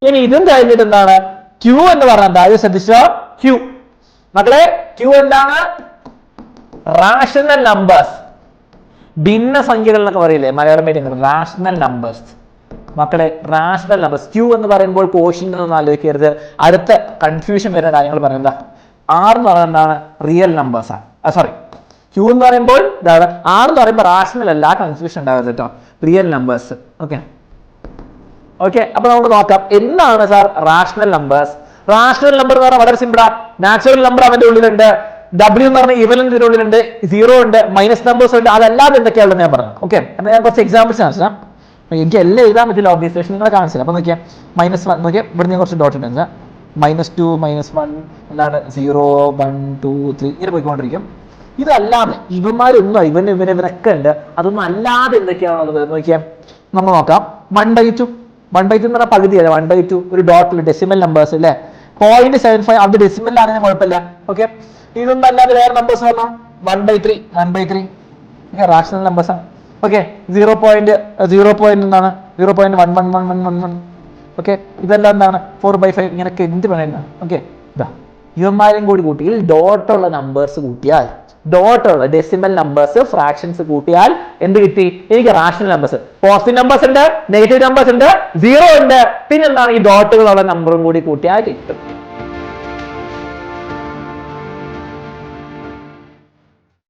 ഇനി ഇതും കഴിഞ്ഞിട്ട് എന്താണ് ക്യൂ എന്ന് പറഞ്ഞാൽ ഇത് ശ്രദ്ധിച്ചോ ക്യൂ മക്കളെ ക്യൂ എന്താണ് റാഷണൽ നമ്പേഴ്സ് ഭിന്ന സംഖ്യകൾ എന്നൊക്കെ പറയില്ലേ മലയാളം മീഡിയം റാഷണൽ നമ്പേഴ്സ് മക്കളെ റാഷണൽ നമ്പേഴ്സ് ക്യൂ എന്ന് പറയുമ്പോൾ കോഷ്യന്റ് ഒന്നും ആലോചിക്കരുത് അടുത്ത കൺഫ്യൂഷൻ വരുന്ന കാര്യങ്ങൾ പറയുന്നത് ആർ എന്ന് പറയുന്നത് എന്താണ് റിയൽ നമ്പേഴ്സ് ആണ് സോറി ക്യൂ എന്ന് പറയുമ്പോൾ ആർ എന്ന് പറയുമ്പോൾ റാഷണൽ അല്ല കൺഫ്യൂഷൻ ഉണ്ടാകരുത് കേട്ടോ റിയൽ നമ്പേഴ്സ് ഓക്കെ അപ്പൊ നമുക്ക് നോക്കാം എന്താണ് sir rational numbers rational number എന്ന് പറഞ്ഞാൽ വളരെ സിമ്പിളാ നാച്ചുറൽ നമ്പർ അവന്റെ ഉള്ളിലുണ്ട് ഡബ്ല്യു എന്ന് പറഞ്ഞ ഇവന്റെ ഉള്ളിലുണ്ട് സീറോ ഉണ്ട് മൈനസ് നമ്പേഴ്സ് ഉണ്ട് അതല്ലാതെ എന്തൊക്കെയാണെന്ന് ഞാൻ പറഞ്ഞു ഓക്കെ അപ്പൊ ഞാൻ കുറച്ച് എക്സാമ്പിൾസ് കാണിച്ചാൽ എനിക്ക് എല്ലാം എഴുതാൻ പറ്റില്ല ഓബ്വിയസ്ലി നിങ്ങളെ കാണിച്ചില്ല അപ്പൊ നോക്കിയാൽ -1 നോക്കിയാൽ ഇവിടെ ഞാൻ കുറച്ച് ഡോട്ട് ഉണ്ട് -2 -1 എന്താണ് 0 1 2 3 ഇങ്ങനെ പോയിക്കൊണ്ടിരിക്കും ഇതല്ലാതെ ഇവന്മാരൊന്നും ഇവനൊക്കെ ഉണ്ട് അതൊന്നും അല്ലാതെ എന്തൊക്കെയാണുള്ളത് നോക്കിയാൽ നമ്മൾ നോക്കാം 1/2 എന്ന് പറഞ്ഞാൽ പകുതിയല്ല 1/2 ഒരു ഡോട്ടിൽ ഡെസിമൽ നമ്പേഴ്സ് അല്ലേ 0.75 അത് ഡെസിമലിലാണെങ്കിൽ കുഴപ്പമില്ല ഓക്കെ ഇതൊന്നും അല്ലാതെ വേറെ നമ്പേഴ്സ് പറഞ്ഞാൽ 1/3 റാഷണൽ നമ്പേഴ്സ് ആണ് ഓക്കെ 0.0 എന്താണ് 0.11111 ഓക്കെ ഇതെല്ലാം എന്താണ് 4/5 ഇങ്ങനെയൊക്കെ എന്ത് പറയുന്നത് ഓക്കെ ഇതാ ഇവന്മാരും കൂടി കൂട്ടിയിൽ ഡോട്ടുള്ള നമ്പേഴ്സ് കൂട്ടിയാൽ ഡോട്ടുള്ള ഡെസിമൽ നമ്പേഴ്സ് ഫ്രാക്ഷൻസ് കൂട്ടിയാൽ എന്ത് കിട്ടി എനിക്ക് റാഷണൽ നമ്പേഴ്സ് പോസിറ്റീവ് നമ്പേഴ്സ് ഉണ്ട് നെഗറ്റീവ് നമ്പേഴ്സ് ഉണ്ട് 0 ഉണ്ട് പിന്നെന്താണ് ഈ ഡോട്ടുകളുള്ള നമ്പറും കൂടി കൂട്ടിയാൽ കിട്ടും